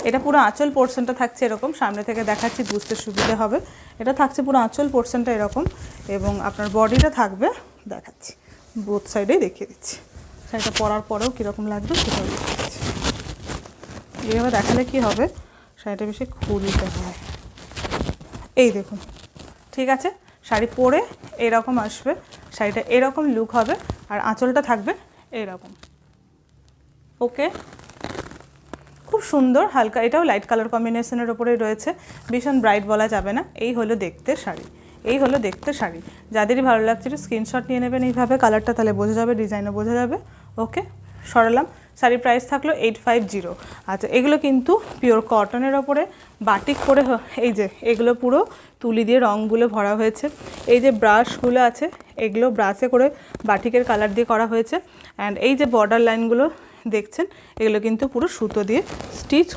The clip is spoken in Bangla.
এটা পুরো আঁচল পোর্শনটা থাকছে এরকম, সামনে থেকে দেখাচ্ছি বুঝতে সুবিধা হবে। এটা থাকছে পুরো আঁচল পোর্শনটা এরকম, এবং আপনার বডিটা থাকবে, দেখাচ্ছি বোথ সাইডেই দেখিয়ে দিচ্ছি। শাড়িটা পরার পরেও কীরকম লাগবে সেটাও দেখাচ্ছি। এইভাবে দেখালে কি হবে, শাড়িটা বেশি খুলতে হয়। এই দেখুন, ঠিক আছে, শাড়ি পরে এরকম আসবে, শাড়িটা এরকম লুক হবে, আর আঁচলটা থাকবে এরকম। ওকে, খুব সুন্দর, হালকা, এটাও লাইট কালার কম্বিনেশনের ওপরেই রয়েছে, ভীষণ ব্রাইট বলা যাবে না। এই হলো দেখতে শাড়ি, এই হলো দেখতে শাড়ি। যাদেরই ভালো লাগছে একটু স্ক্রিনশট নিয়ে নেবেন এইভাবে, কালারটা তাহলে বোঝা যাবে, ডিজাইনও বোঝা যাবে। ওকে, সরালাম। শাড়ির প্রাইস থাকলো 850। আচ্ছা, এগুলো কিন্তু পিওর কটনের ওপরে বাটিক করে, এই যে এগুলো পুরো তুলি দিয়ে রঙগুলো ভরা হয়েছে। এই যে ব্রাশগুলো আছে, এগুলো ব্রাশে করে বাটিকের কালার দিয়ে করা হয়েছে। অ্যান্ড এই যে বর্ডার লাইনগুলো দেখছেন, এগুলো কিন্তু পুরো সুতো দিয়ে স্টিচ